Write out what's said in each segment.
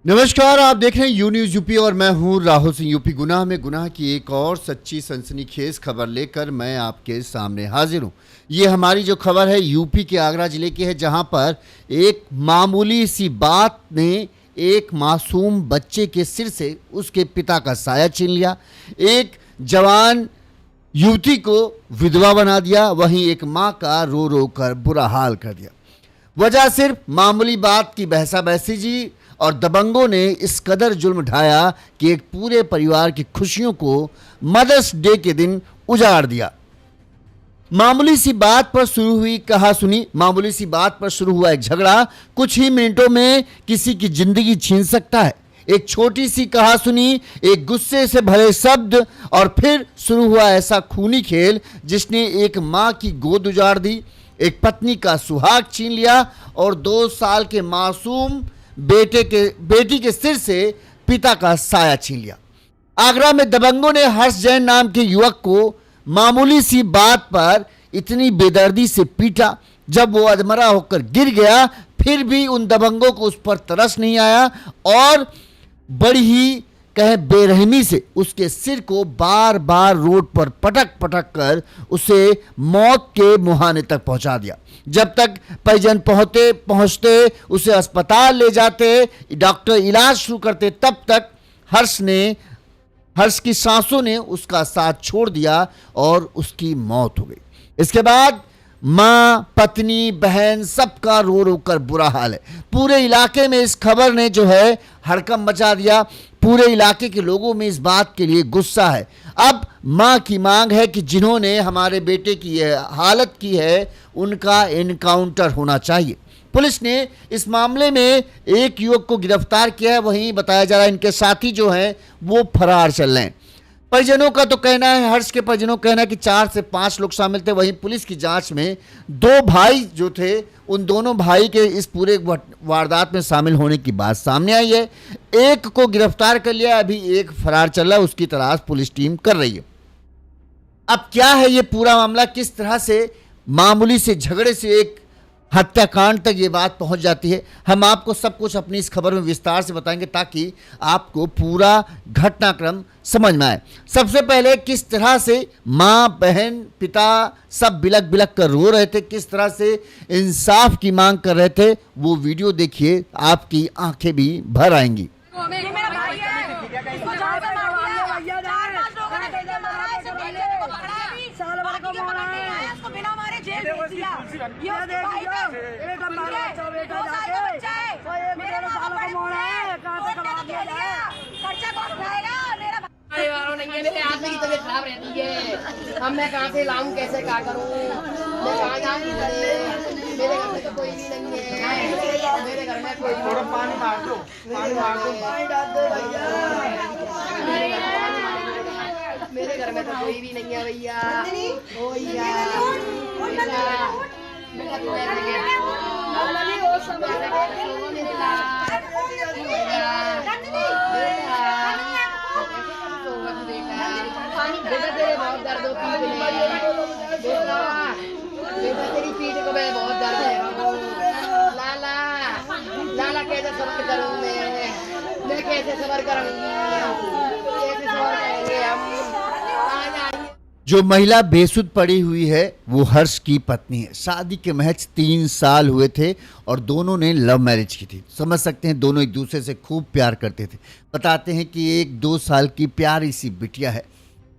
नमस्कार, आप देख रहे हैं यू न्यूज़ यूपी और मैं हूं राहुल सिंह। यूपी गुनाह में गुनाह की एक और सच्ची सनसनीखेज खबर लेकर मैं आपके सामने हाजिर हूं। ये हमारी जो खबर है यूपी के आगरा जिले की है, जहां पर एक मामूली सी बात ने एक मासूम बच्चे के सिर से उसके पिता का साया छीन लिया, एक जवान युवती को विधवा बना दिया, वहीं एक माँ का रो रो कर बुरा हाल कर दिया। वजह सिर्फ मामूली बात की बहसा बहसी जी, और दबंगों ने इस कदर जुल्म ढाया कि एक पूरे परिवार की खुशियों को मदर्स डे के दिन उजाड़ दिया। मामूली सी बात पर शुरू हुई कहासुनी, मामूली सी बात पर शुरू हुआ एक झगड़ा कुछ ही मिनटों में किसी की जिंदगी छीन सकता है। एक छोटी सी कहासुनी, एक गुस्से से भरे शब्द, और फिर शुरू हुआ ऐसा खूनी खेल जिसने एक माँ की गोद उजाड़ दी, एक पत्नी का सुहाग छीन लिया और 2 साल के मासूम बेटी के सिर से पिता का साया छीन लिया। आगरा में दबंगों ने हर्ष जैन नाम के युवक को मामूली सी बात पर इतनी बेदर्दी से पीटा, जब वो अधमरा होकर गिर गया फिर भी उन दबंगों को उस पर तरस नहीं आया और बड़ी ही बेरहमी से उसके सिर को बार बार रोड पर पटक पटक कर उसे मौत के मुहाने तक पहुंचा दिया। जब तक परिजन पहुंचते उसे अस्पताल ले जाते, डॉक्टर इलाज शुरू करते, तब तक हर्ष की सांसों ने उसका साथ छोड़ दिया और उसकी मौत हो गई। इसके बाद माँ, पत्नी, बहन सबका रो रो कर बुरा हाल है। पूरे इलाके में इस खबर ने हड़कंप मचा दिया। पूरे इलाके के लोगों में इस बात के लिए गुस्सा है। अब माँ की मांग है कि जिन्होंने हमारे बेटे की यह हालत की है उनका एनकाउंटर होना चाहिए। पुलिस ने इस मामले में एक युवक को गिरफ्तार किया है, वहीं बताया जा रहा है इनके साथी जो हैं वो फरार चल रहे हैं। परिजनों का तो कहना है, हर्ष के परिजनों का कहना है कि 4 से 5 लोग शामिल थे। वहीं पुलिस की जांच में 2 भाई जो थे, उन दोनों भाई के इस पूरे वारदात में शामिल होने की बात सामने आई है। एक को गिरफ्तार कर लिया, अभी एक फरार चल रहा है, उसकी तलाश पुलिस टीम कर रही है। अब क्या है ये पूरा मामला, किस तरह से मामूली से झगड़े से एक हत्याकांड तक ये बात पहुंच जाती है, हम आपको सब कुछ अपनी इस खबर में विस्तार से बताएंगे ताकि आपको पूरा घटनाक्रम समझ में आए। सबसे पहले किस तरह से माँ, बहन, पिता सब बिलक बिलक कर रो रहे थे, किस तरह से इंसाफ की मांग कर रहे थे, वो वीडियो देखिए, आपकी आंखें भी भर आएंगी। मेरे आदमी की तबीयत खराब रहती है, अब मैं कहाँ से लाऊं, कैसे क्या करूं, मैं कहाँ जाऊँ? मेरे घर में तो कोई भी नहीं है, मेरे घर में कोई थोड़ा पानी मार दो, पानी डाल दो भैया, मेरे घर में तो कोई भी नहीं है भैया। ओ भैया बेटा तेरे बहुत दर्द होती है, बेटा तेरी पीठ को मैं बहुत दर्द है। लाला लाला कैसे सब्र करूँ मैं कैसे सब्र करूँगी, कैसे सब्र करेंगे हम। जो महिला बेसुध पड़ी हुई है वो हर्ष की पत्नी है। शादी के महज 3 साल हुए थे और दोनों ने लव मैरिज की थी। समझ सकते हैं, दोनों एक दूसरे से खूब प्यार करते थे। बताते हैं कि एक 2 साल की प्यारी सी बिटिया है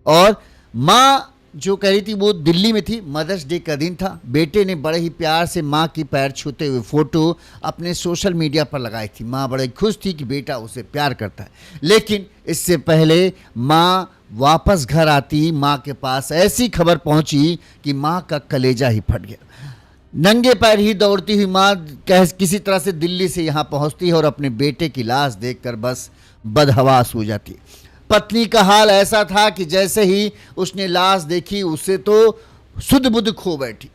और माँ जो कह रही थी वो दिल्ली में थी। मदर्स डे का दिन था। बेटे ने बड़े ही प्यार से माँ की पैर छूते हुए फोटो अपने सोशल मीडिया पर लगाई थी। माँ बड़े खुश थी कि बेटा उसे प्यार करता है, लेकिन इससे पहले माँ वापस घर आती, माँ के पास ऐसी खबर पहुंची कि माँ का कलेजा ही फट गया। नंगे पैर ही दौड़ती हुई माँ किसी तरह से दिल्ली से यहाँ पहुंचती है और अपने बेटे की लाश देखकर बस बदहवास हो जाती है। पत्नी का हाल ऐसा था कि जैसे ही उसने लाश देखी उसे तो सुध बुध खो बैठी,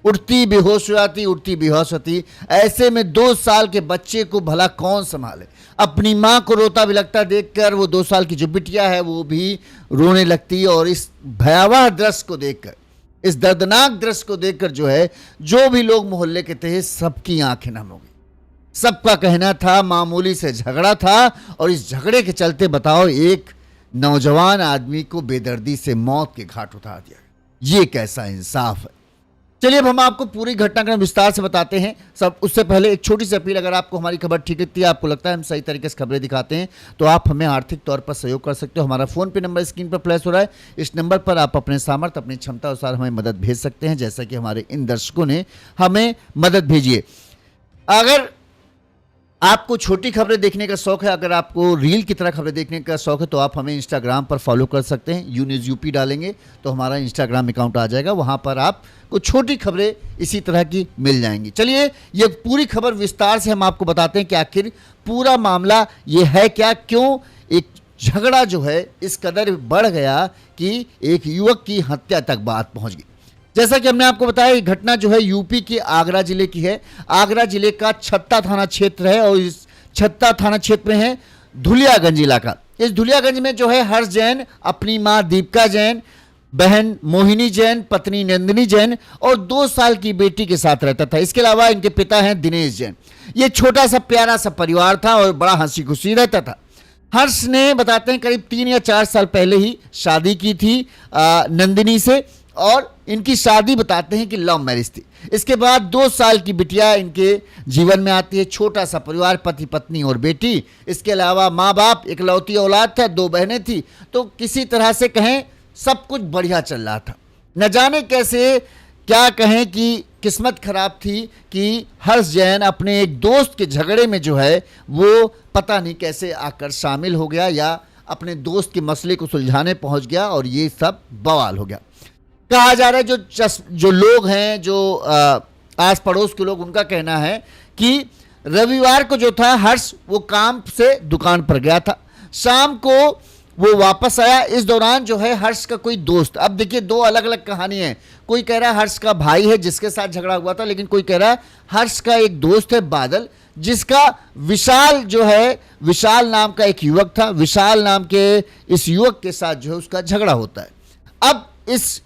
उठती बेहोश हो जाती, उठती बेहोश होती। ऐसे में 2 साल के बच्चे को भला कौन संभाले। अपनी माँ को रोता बिलखता देखकर वो 2 साल की जो बिटिया है वो भी रोने लगती और इस भयावह दृश्य को देखकर, इस दर्दनाक दृश्य को देखकर जो भी लोग मोहल्ले के थे सबकी आंखें नम हो गई। सबका कहना था मामूली से झगड़ा था और इस झगड़े के चलते बताओ एक नौजवान आदमी को बेदर्दी से मौत के घाट उतार दिया। ये कैसा इंसाफ है। चलिए अब हम आपको पूरी घटनाक्रम विस्तार से बताते हैं। सब उससे पहले एक छोटी सी अपील, अगर आपको हमारी खबर ठीक लगती है, आपको लगता है हम सही तरीके से खबरें दिखाते हैं, तो आप हमें आर्थिक तौर पर सहयोग कर सकते हो। हमारा फोन पे नंबर स्क्रीन पर फ्लैश हो रहा है। इस नंबर पर आप अपने सामर्थ्य, अपनी क्षमता अनुसार हमें मदद भेज सकते हैं, जैसा कि हमारे इन दर्शकों ने हमें मदद भेजी है। अगर आपको छोटी खबरें देखने का शौक है, अगर आपको रील की तरह खबरें देखने का शौक है, तो आप हमें इंस्टाग्राम पर फॉलो कर सकते हैं। यून्यूज़ यूपी डालेंगे तो हमारा इंस्टाग्राम अकाउंट आ जाएगा, वहां पर आपको छोटी खबरें इसी तरह की मिल जाएंगी। चलिए ये पूरी खबर विस्तार से हम आपको बताते हैं कि आखिर पूरा मामला ये है क्या, क्यों एक झगड़ा जो है इस कदर बढ़ गया कि एक युवक की हत्या तक बात पहुंच गई। जैसा कि हमने आपको बताया, ये घटना जो है यूपी के आगरा जिले की है। आगरा जिले का छत्ता थाना क्षेत्र है और इस छत्ता थाना क्षेत्र में है धुलियागंज इलाका। इस धुलियागंज में जो है हर्ष जैन अपनी मां दीपिका जैन, बहन मोहिनी जैन, पत्नी नंदिनी जैन और 2 साल की बेटी के साथ रहता था। इसके अलावा इनके पिता हैं दिनेश जैन। ये छोटा सा प्यारा सा परिवार था और बड़ा हंसी खुशी रहता था। हर्ष ने बताते हैं करीब 3 या 4 साल पहले ही शादी की थी नंदिनी से, और इनकी शादी बताते हैं कि लव मैरिज थी। इसके बाद 2 साल की बिटिया इनके जीवन में आती है। छोटा सा परिवार, पति पत्नी और बेटी। इसके अलावा माँ बाप, इकलौती औलाद था, 2 बहनें थी। तो किसी तरह से कहें सब कुछ बढ़िया चल रहा था। न जाने कैसे क्या कहें कि किस्मत खराब थी कि हर्ष जैन अपने एक दोस्त के झगड़े में जो है वो पता नहीं कैसे आकर शामिल हो गया या अपने दोस्त के मसले को सुलझाने पहुंच गया और ये सब बवाल हो गया। कहा जा रहा है जो लोग हैं, जो आस पड़ोस के लोग, उनका कहना है कि रविवार को जो था हर्ष वो काम से दुकान पर गया था, शाम को वो वापस आया। इस दौरान जो है हर्ष का कोई दोस्त, अब देखिए 2 अलग अलग कहानी है। कोई कह रहा है हर्ष का भाई है जिसके साथ झगड़ा हुआ था, लेकिन कोई कह रहा है हर्ष का एक दोस्त है बादल, जिसका विशाल जो है, विशाल नाम का एक युवक था। विशाल नाम के इस युवक के साथ जो है उसका झगड़ा होता है। अब इस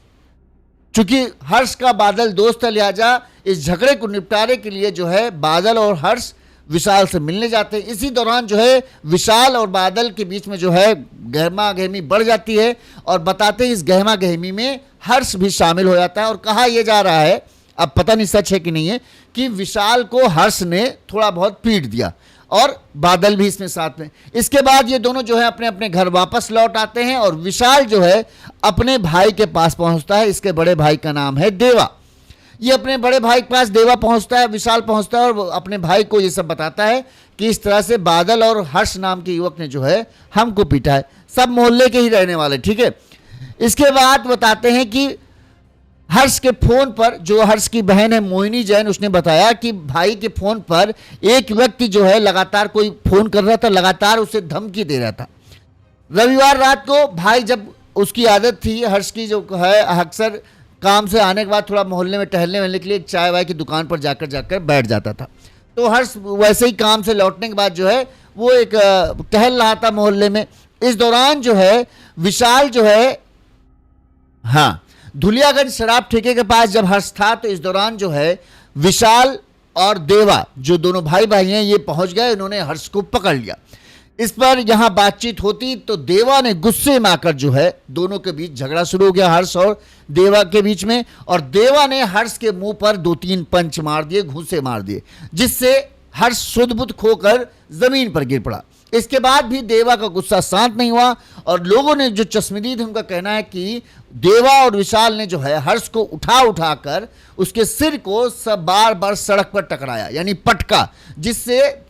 चूंकि हर्ष का बादल दोस्त है, लिहाजा इस झगड़े को निपटारे के लिए जो है बादल और हर्ष विशाल से मिलने जाते हैं। इसी दौरान जो है विशाल और बादल के बीच में जो है गहमा गहमी बढ़ जाती है और बताते हैं इस गहमा गहमी में हर्ष भी शामिल हो जाता है। और कहा यह जा रहा है, अब पता नहीं सच है कि नहीं है, कि विशाल को हर्ष ने थोड़ा बहुत पीट दिया और बादल भी इसमें साथ में। इसके बाद ये दोनों जो है अपने अपने घर वापस लौट आते हैं और विशाल जो है अपने भाई के पास पहुंचता है। इसके बड़े भाई का नाम है देवा। ये अपने बड़े भाई के पास देवा पहुंचता है, विशाल पहुंचता है और अपने भाई को ये सब बताता है कि इस तरह से बादल और हर्ष नाम के युवक ने जो है हमको पीटा है। सब मोहल्ले के ही रहने वाले, ठीक है। इसके बाद बताते हैं कि हर्ष के फोन पर, जो हर्ष की बहन है मोहिनी जैन, उसने बताया कि भाई के फोन पर एक व्यक्ति जो है लगातार कोई फोन कर रहा था, लगातार उसे धमकी दे रहा था। रविवार रात को भाई, जब उसकी आदत थी हर्ष की जो है अक्सर काम से आने के बाद थोड़ा मोहल्ले में टहलने के लिए चाय वाय की दुकान पर जाकर बैठ जाता था। तो हर्ष वैसे ही काम से लौटने के बाद जो है वो एक टहल रहा था मोहल्ले में। इस दौरान जो है विशाल जो है, हाँ, धुलियागंज शराब ठेके के पास जब हर्ष था, तो इस दौरान जो है विशाल और देवा, जो दोनों भाई हैं, ये पहुंच गए। इन्होंने हर्ष को पकड़ लिया। इस पर यहां बातचीत होती तो देवा ने गुस्से में आकर जो है दोनों के बीच झगड़ा शुरू हो गया, हर्ष और देवा के बीच में। और देवा ने हर्ष के मुंह पर 2-3 पंच मार दिए, घूंसे मार दिए, जिससे हर्ष सुध-बुध खोकर जमीन पर गिर पड़ा। इसके बाद भी देवा का गुस्सा शांत नहीं हुआ और लोगों ने, जो चश्मदीद, उनका कहना है कि देवा और विशाल ने जो है हर्ष को उठाकर उसके सिर को सब बार सड़क पर टकराया, यानी पटका, जिससे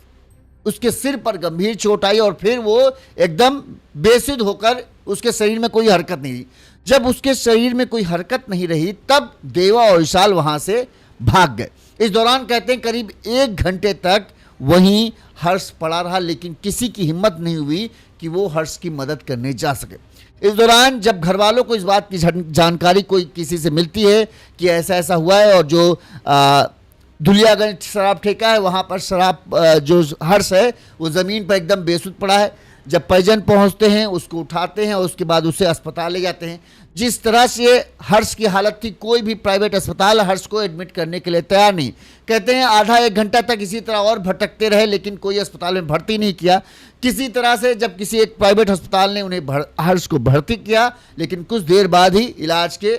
उसके सिर पर गंभीर चोट आई और फिर वो एकदम बेसुध होकर, उसके शरीर में कोई हरकत नहीं रही। जब उसके शरीर में कोई हरकत नहीं रही तब देवा और विशाल वहां से भाग गए। इस दौरान कहते हैं करीब 1 घंटे तक वहीं हर्ष पड़ा रहा, लेकिन किसी की हिम्मत नहीं हुई कि वो हर्ष की मदद करने जा सके। इस दौरान जब घर वालों को इस बात की जानकारी कोई किसी से मिलती है कि ऐसा ऐसा हुआ है और जो धुलियागंज शराब ठेका है वहाँ पर शराब जो हर्ष है वो ज़मीन पर एकदम बेसुध पड़ा है। जब परिजन पहुँचते हैं, उसको उठाते हैं और उसके बाद उसे अस्पताल ले जाते हैं। जिस तरह से हर्ष की हालत थी, कोई भी प्राइवेट अस्पताल हर्ष को एडमिट करने के लिए तैयार नहीं। कहते हैं आधा एक घंटा तक इसी तरह और भटकते रहे, लेकिन कोई अस्पताल में भर्ती नहीं किया। किसी तरह से जब किसी एक प्राइवेट अस्पताल ने उन्हें हर्ष को भर्ती किया, लेकिन कुछ देर बाद ही इलाज के,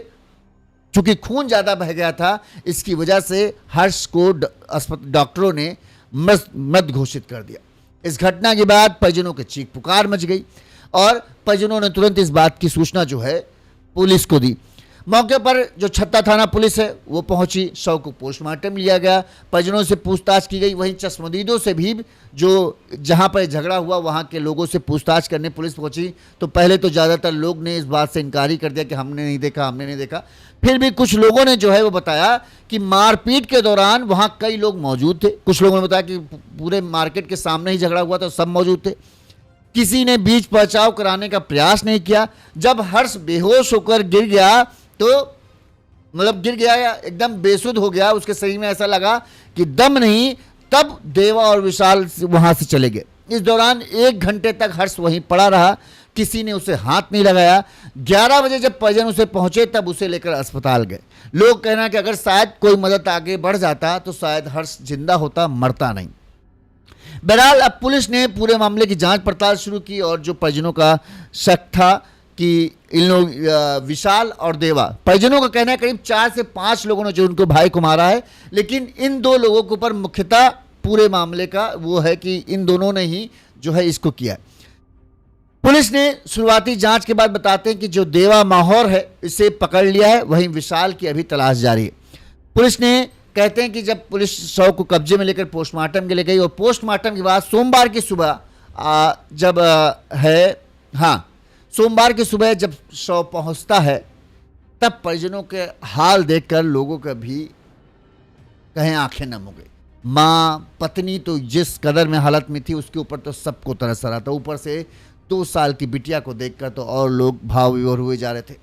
चूंकि खून ज़्यादा बह गया था, इसकी वजह से हर्ष को डॉक्टरों ने मृत घोषित कर दिया। इस घटना के बाद परिजनों की चीख पुकार मच गई और परिजनों ने तुरंत इस बात की सूचना जो है पुलिस को दी। मौके पर जो छत्ता थाना पुलिस है वो पहुंची, शव को पोस्टमार्टम लिया गया, परिजनों से पूछताछ की गई। वहीं चश्मदीदों से भी, जो जहां पर झगड़ा हुआ वहां के लोगों से पूछताछ करने पुलिस पहुंची, तो पहले तो ज़्यादातर लोग ने इस बात से इनकारी कर दिया कि हमने नहीं देखा। फिर भी कुछ लोगों ने जो है वो बताया कि मारपीट के दौरान वहां कई लोग मौजूद थे। कुछ लोगों ने बताया कि पूरे मार्केट के सामने ही झगड़ा हुआ था, सब मौजूद थे। किसी ने बीच बचाव कराने का प्रयास नहीं किया। जब हर्ष बेहोश होकर गिर गया, तो मतलब गिर गया, एकदम बेसुध हो गया, उसके शरीर में ऐसा लगा कि दम नहीं, तब देवा और विशाल वहां से चले गए। इस दौरान 1 घंटे तक हर्ष वहीं पड़ा रहा, किसी ने उसे हाथ नहीं लगाया। 11 बजे जब परिजन उसे पहुंचे तब उसे लेकर अस्पताल गए। लोग कहना कि अगर शायद कोई मदद आगे बढ़ जाता तो शायद हर्ष जिंदा होता, मरता नहीं। बहरहाल अब पुलिस ने पूरे मामले की जांच पड़ताल शुरू की और जो परिजनों का शक था कि इन लोग विशाल और देवा, परिजनों का कहना है करीब 4 से 5 लोगों ने जो उनको भाई को मारा है, लेकिन इन 2 लोगों के ऊपर मुख्यतः पूरे मामले का वो है कि इन दोनों ने ही जो है इसको किया। पुलिस ने शुरुआती जांच के बाद बताते हैं कि जो देवा माहौर है इसे पकड़ लिया है, वहीं विशाल की अभी तलाश जारी है। पुलिस ने कहते हैं कि जब पुलिस शव को कब्जे में लेकर पोस्टमार्टम के लिए गई और पोस्टमार्टम के बाद सोमवार की सुबह सोमवार की सुबह जब शव पहुंचता है, तब परिजनों के हाल देखकर लोगों का भी कहीं आंखें नम हो गई। माँ पत्नी तो जिस कदर में हालत में थी, उसके ऊपर तो सबको तरस आ रहा था। ऊपर से 2 साल की बिटिया को देखकर तो और लोग भाव विभोर हुए जा रहे थे।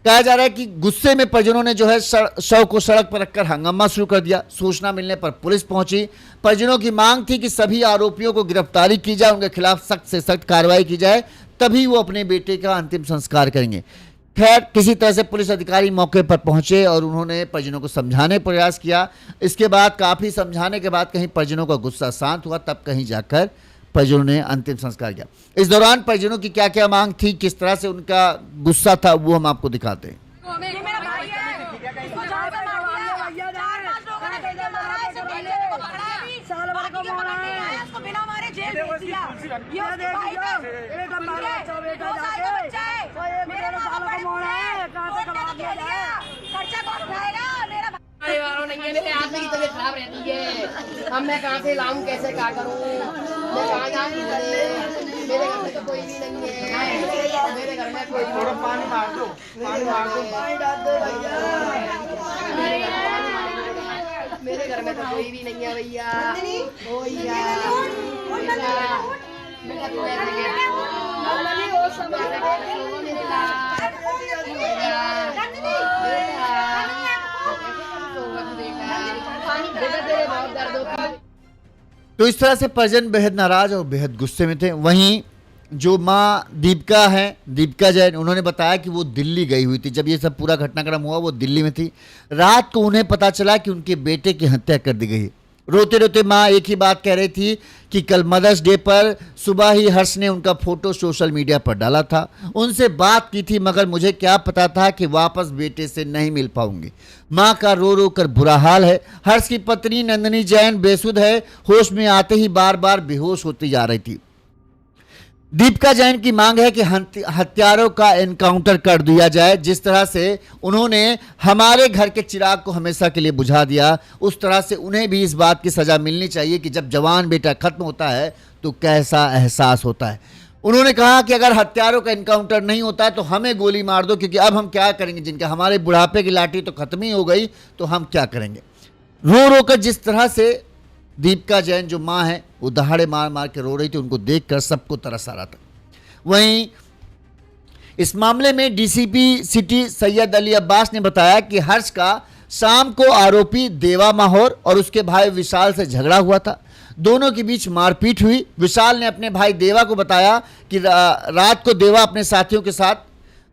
कहा जा रहा है कि गुस्से में परिजनों ने जो है शव को सड़क पर रखकर हंगामा शुरू कर दिया। सूचना मिलने पर पुलिस पहुंची। परिजनों की मांग थी कि सभी आरोपियों को गिरफ्तारी की जाए, उनके खिलाफ सख्त से सख्त कार्रवाई की जाए, तभी वो अपने बेटे का अंतिम संस्कार करेंगे। खैर, किसी तरह से पुलिस अधिकारी मौके पर पहुंचे और उन्होंने परिजनों को समझाने का प्रयास किया। इसके बाद काफ़ी समझाने के बाद कहीं परिजनों का गुस्सा शांत हुआ, तब कहीं जाकर परिजनों ने अंतिम संस्कार किया। इस दौरान परिजनों की क्या क्या मांग थी, किस तरह से उनका गुस्सा था, वो हम आपको दिखाते हैं। मेरे आदमी की तबीयत खराब रहती है, अब मैं कहाँ से लाऊं, कैसे क्या करूं, मैं कहाँ जाऊं? मेरे घर में तो कोई भी नहीं है, मेरे घर में कोई थोड़ा पानी मार दो, पानी डाल दो भैया, मेरे घर में तो कोई भी नहीं है भैया, ओ भैया बेटा तू ऐसे तो इस तरह से परिजन बेहद नाराज और बेहद गुस्से में थे। वहीं जो माँ दीपिका है, दीपिका जैन, उन्होंने बताया कि वो दिल्ली गई हुई थी। जब ये सब पूरा घटनाक्रम हुआ वो दिल्ली में थी। रात को उन्हें पता चला कि उनके बेटे की हत्या कर दी गई। रोते रोते माँ एक ही बात कह रही थी कि कल मदर्स डे पर सुबह ही हर्ष ने उनका फोटो सोशल मीडिया पर डाला था, उनसे बात की थी, मगर मुझे क्या पता था कि वापस बेटे से नहीं मिल पाऊंगी। माँ का रो रो कर बुरा हाल है। हर्ष की पत्नी नंदिनी जैन बेसुध है, होश में आते ही बार बार बेहोश होती जा रही थी। दीपिका जैन की मांग है कि हत्यारों का एनकाउंटर कर दिया जाए। जिस तरह से उन्होंने हमारे घर के चिराग को हमेशा के लिए बुझा दिया, उस तरह से उन्हें भी इस बात की सजा मिलनी चाहिए कि जब जवान बेटा खत्म होता है तो कैसा एहसास होता है। उन्होंने कहा कि अगर हत्यारों का एनकाउंटर नहीं होता तो हमें गोली मार दो, क्योंकि अब हम क्या करेंगे, जिनका हमारे बुढ़ापे की लाठी तो खत्म ही हो गई, तो हम क्या करेंगे। रो रो कर जिस तरह से दीपिका जैन जो माँ है वो दहाड़े मार मार के रो रही थी, उनको देखकर सबको तरस आ रहा था। वहीं इस मामले में डीसीपी सिटी सैयद अली अब्बास ने बताया कि हर्ष का शाम को आरोपी देवा माहौर और उसके भाई विशाल से झगड़ा हुआ था। दोनों के बीच मारपीट हुई। विशाल ने अपने भाई देवा को बताया कि रात को देवा अपने साथियों के साथ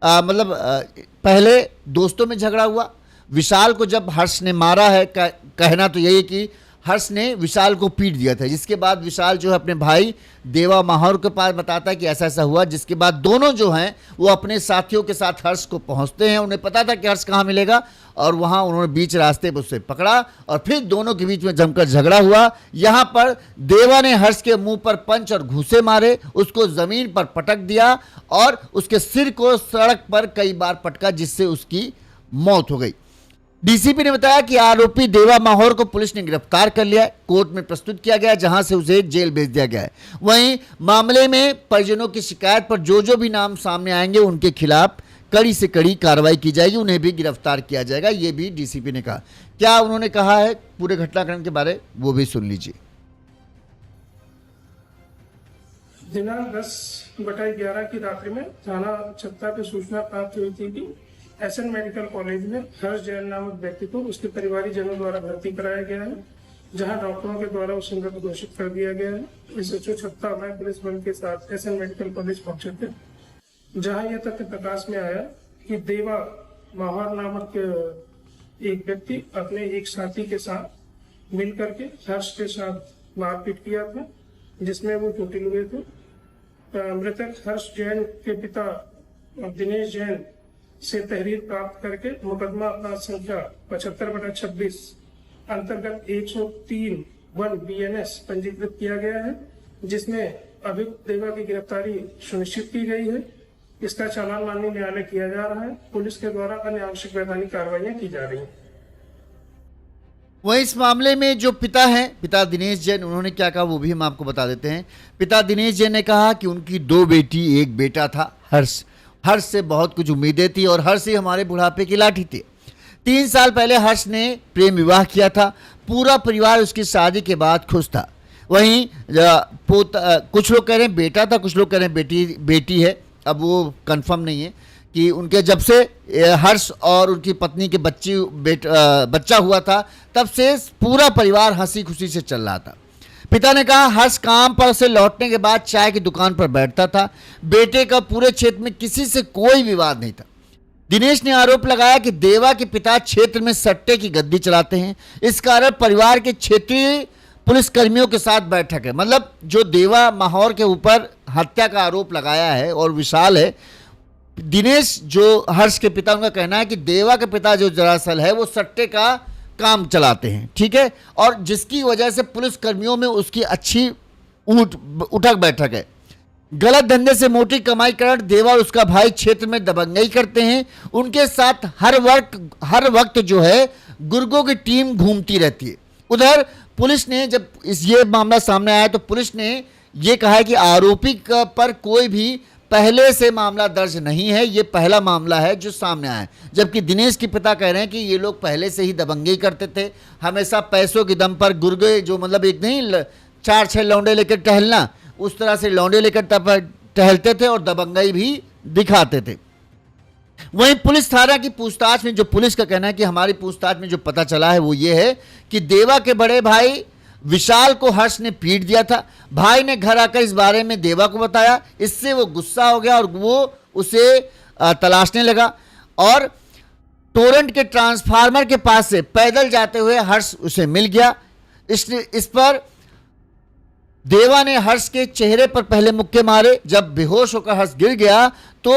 पहले दोस्तों में झगड़ा हुआ। विशाल को जब हर्ष ने मारा है, कहना तो यही है कि हर्ष ने विशाल को पीट दिया था, जिसके बाद विशाल जो है अपने भाई देवा माहौर के पास बताता है कि ऐसा ऐसा हुआ, जिसके बाद दोनों जो हैं वो अपने साथियों के साथ हर्ष को पहुंचते हैं। उन्हें पता था कि हर्ष कहाँ मिलेगा और वहां उन्होंने बीच रास्ते पर उसे पकड़ा और फिर दोनों के बीच में जमकर झगड़ा हुआ। यहाँ पर देवा ने हर्ष के मुंह पर पंच और घूंसे मारे, उसको जमीन पर पटक दिया और उसके सिर को सड़क पर कई बार पटका, जिससे उसकी मौत हो गई। डीसीपी ने बताया कि आरोपी देवा माहौर को पुलिस ने गिरफ्तार कर लिया है, कोर्ट में प्रस्तुत किया गया, जहां से उसे जेल भेज दिया गया है। वहीं मामले में परिजनों की शिकायत पर जो भी नाम सामने आएंगे उनके खिलाफ कड़ी से कड़ी कार्रवाई की जाएगी, उन्हें भी गिरफ्तार किया जाएगा, ये भी डीसीपी ने कहा। क्या उन्होंने कहा है पूरे घटनाक्रम के बारे वो भी सुन लीजिए। दिनांक 10/11 की रात्रि में थाना छत्ता पे सूचना प्राप्त हुई थी कि एसएन मेडिकल कॉलेज में हर्ष जैन नामक व्यक्ति को उसके परिवारी जनों द्वारा भर्ती कराया गया है, जहां डॉक्टरों के द्वारा उसे मृत घोषित कर दिया गया है। एसएचओ छत्ता हमारे पुलिस बल के साथ एसएन मेडिकल कॉलेज पहुंचे थे, जहां यह तथ्य प्रकाश में आया कि देवा माहौर नामक एक व्यक्ति अपने एक साथी के साथ मिलकर के हर्ष के साथ मारपीट किया था, जिसमें वो चोटिल हुए थे। मृतक हर्ष जैन के पिता दिनेश जैन से तहरीर प्राप्त करके मुकदमा अपराध संख्या 75/26 अंतर्गत 103(1) BNS पंजीकृत किया गया है, जिसमें अभियुक्त देवा की गिरफ्तारी सुनिश्चित की गई है। इसका चालान माननीय न्यायालय किया जा रहा है। पुलिस के द्वारा अन्य आवश्यक वैधानिक कार्रवाइयां की जा रही हैं। वहीं इस मामले में जो पिता हैं, पिता दिनेश जैन, उन्होंने क्या कहा वो भी हम आपको बता देते हैं। पिता दिनेश जैन ने कहा कि उनकी 2 बेटी 1 बेटा था। हर्ष से बहुत कुछ उम्मीदें थी और हर्ष ही हमारे बुढ़ापे की लाठी थी। 3 साल पहले हर्ष ने प्रेम विवाह किया था। पूरा परिवार उसकी शादी के बाद खुश था। वहीं कुछ लोग कह रहे हैं बेटा था, कुछ लोग कह रहे हैं बेटी है। अब वो कंफर्म नहीं है कि उनके जब से हर्ष और उनकी पत्नी के बच्चा हुआ था, तब से पूरा परिवार हंसी खुशी से चल रहा था। पिता ने कहा हर्ष काम पर से लौटने के बाद चाय की दुकान पर बैठता था। बेटे का पूरे क्षेत्र में किसी से कोई विवाद नहीं था। दिनेश ने आरोप लगाया कि देवा के पिता क्षेत्र में सट्टे की गद्दी चलाते हैं, इस कारण परिवार के क्षेत्रीय पुलिसकर्मियों के साथ बैठक है। मतलब जो देवा माहौर के ऊपर हत्या का आरोप लगाया है और विशाल है, दिनेश जो हर्ष के पिता, उनका कहना है कि देवा के पिता जो दरअसल है वो सट्टे का काम चलाते हैं, ठीक है, और जिसकी वजह से पुलिस कर्मियों में उसकी अच्छी उठक बैठक है। गलत धंधे से मोटी कमाई कर देवा और उसका भाई क्षेत्र में दबंगई करते हैं। उनके साथ हर वक्त जो है गुर्गों की टीम घूमती रहती है। उधर पुलिस ने जब ये मामला सामने आया तो पुलिस ने ये कहा है कि आरोपी पर कोई भी पहले से मामला दर्ज नहीं है, ये पहला मामला है जो सामने आया है। जबकि दिनेश के पिता कह रहे हैं कि ये लोग पहले से ही दबंगई करते थे, हमेशा पैसों के दम पर गुर्गे, जो मतलब एक नहीं 4-6 लौंडे लेकर टहलना, उस तरह से लौंडे लेकर टहलते थे और दबंगई भी दिखाते थे। वहीं पुलिस थाना की पूछताछ में जो पुलिस का कहना है कि हमारी पूछताछ में जो पता चला है वो ये है कि देवा के बड़े भाई विशाल को हर्ष ने पीट दिया था। भाई ने घर आकर इस बारे में देवा को बताया, इससे वो गुस्सा हो गया और वो उसे तलाशने लगा और टोरेंट के ट्रांसफार्मर के पास से पैदल जाते हुए हर्ष उसे मिल गया। इस पर देवा ने हर्ष के चेहरे पर पहले मुक्के मारे। जब बेहोश होकर हर्ष गिर गया तो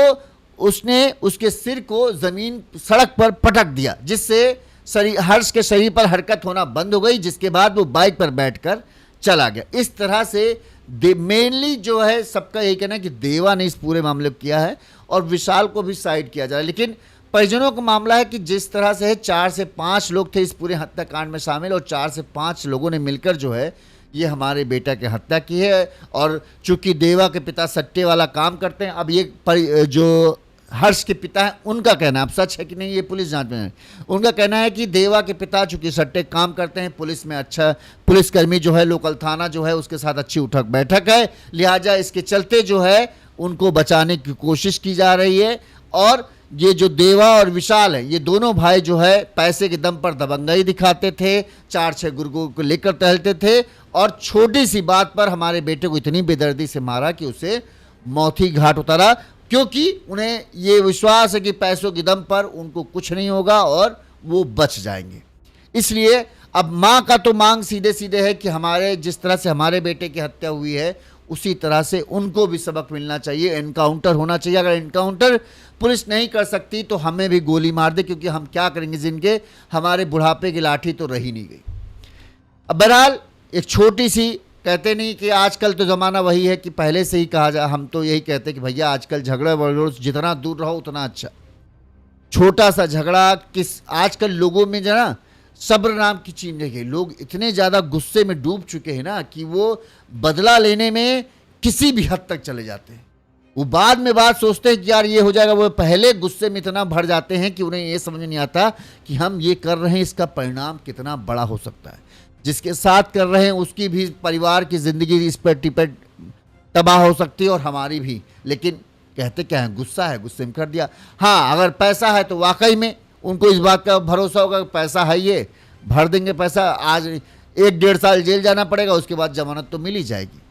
उसने उसके सिर को जमीन सड़क पर पटक दिया, जिससे हर्ष के शरीर पर हरकत होना बंद हो गई, जिसके बाद वो बाइक पर बैठकर चला गया। इस तरह से मेनली जो है सबका यही कहना है कि देवा ने इस पूरे मामले को किया है और विशाल को भी साइड किया जा रहा है। लेकिन परिजनों का मामला है कि जिस तरह से 4 से 5 लोग थे इस पूरे हत्याकांड में शामिल और 4 से 5 लोगों ने मिलकर जो है ये हमारे बेटा की हत्या की है। और चूंकि देवा के पिता सट्टे वाला काम करते हैं, अब ये जो हर्ष के पिता है उनका कहना, अब सच है कि नहीं ये पुलिस जांच में है, उनका कहना है कि देवा के पिता चूंकि सट्टे काम करते हैं, पुलिस में अच्छा पुलिसकर्मी जो है, लोकल थाना जो है उसके साथ अच्छी उठक बैठक है, लिहाजा इसके चलते जो है उनको बचाने की कोशिश की जा रही है। और ये जो देवा और विशाल है, ये दोनों भाई जो है पैसे के दम पर दबंगई दिखाते थे, 4-6 गुर्गों को लेकर टहलते थे और छोटी सी बात पर हमारे बेटे को इतनी बेदर्दी से मारा कि उसे मौत ही घाट उतारा। क्योंकि उन्हें ये विश्वास है कि पैसों के दम पर उनको कुछ नहीं होगा और वो बच जाएंगे। इसलिए अब माँ का तो मांग सीधे सीधे है कि हमारे जिस तरह से हमारे बेटे की हत्या हुई है उसी तरह से उनको भी सबक मिलना चाहिए, एनकाउंटर होना चाहिए। अगर एनकाउंटर पुलिस नहीं कर सकती तो हमें भी गोली मार दे, क्योंकि हम क्या करेंगे जिनके हमारे बुढ़ापे की लाठी तो रही नहीं गई। अब बहरहाल एक छोटी सी, कहते नहीं कि आजकल तो ज़माना वही है कि पहले से ही कहा जाए, हम तो यही कहते हैं कि भैया आजकल झगड़ा वगड़ों से जितना दूर रहो उतना अच्छा। छोटा सा झगड़ा किस, आजकल लोगों में जो ना सब्र नाम की चीज नहीं है। लोग इतने ज़्यादा गुस्से में डूब चुके हैं ना कि वो बदला लेने में किसी भी हद तक चले जाते हैं। वो बाद में बात सोचते हैं कि यार ये हो जाएगा, वो पहले गुस्से में इतना भर जाते हैं कि उन्हें ये समझ नहीं आता कि हम ये कर रहे हैं इसका परिणाम कितना बड़ा हो सकता है। जिसके साथ कर रहे हैं उसकी भी परिवार की ज़िंदगी इस पर टिपट तबाह हो सकती है और हमारी भी। लेकिन कहते क्या है, गुस्सा है, गुस्से में कर दिया। हाँ, अगर पैसा है तो वाकई में उनको इस बात का भरोसा होगा कि पैसा है, ये भर देंगे पैसा, आज 1-1.5 साल जेल जाना पड़ेगा, उसके बाद जमानत तो मिल ही जाएगी।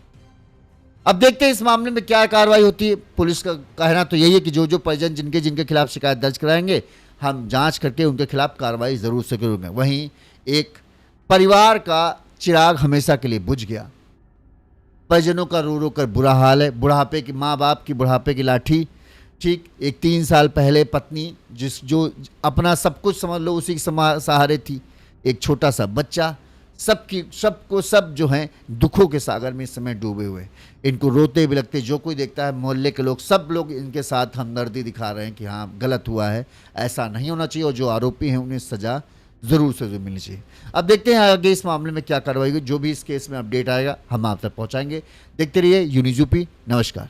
अब देखते हैं इस मामले में क्या कार्रवाई होती है। पुलिस का कहना तो यही है कि जो जो परिजन जिनके जिनके खिलाफ शिकायत दर्ज कराएंगे हम जांच करके उनके खिलाफ कार्रवाई ज़रूर से करेंगे। वहीं एक परिवार का चिराग हमेशा के लिए बुझ गया। परिजनों का रो रो कर बुरा हाल है। बुढ़ापे की, माँ बाप की बुढ़ापे की लाठी। ठीक एक 3 साल पहले पत्नी जो अपना सब कुछ समझ लो उसी के सहारे थी, एक छोटा सा बच्चा, सबको सब जो हैं दुखों के सागर में इस समय डूबे हुए। इनको रोते भी लगते, जो कोई देखता है, मोहल्ले के लोग, सब लोग इनके साथ हमदर्दी दिखा रहे हैं कि हाँ गलत हुआ है, ऐसा नहीं होना चाहिए और जो आरोपी हैं उन्हें सज़ा ज़रूर से ज़रूर मिलनी चाहिए। अब देखते हैं आगे इस मामले में क्या कार्रवाई होगी। जो भी इस केस में अपडेट आएगा हम आप तक पहुँचाएंगे। देखते रहिए यूनिज़ यूपी। नमस्कार।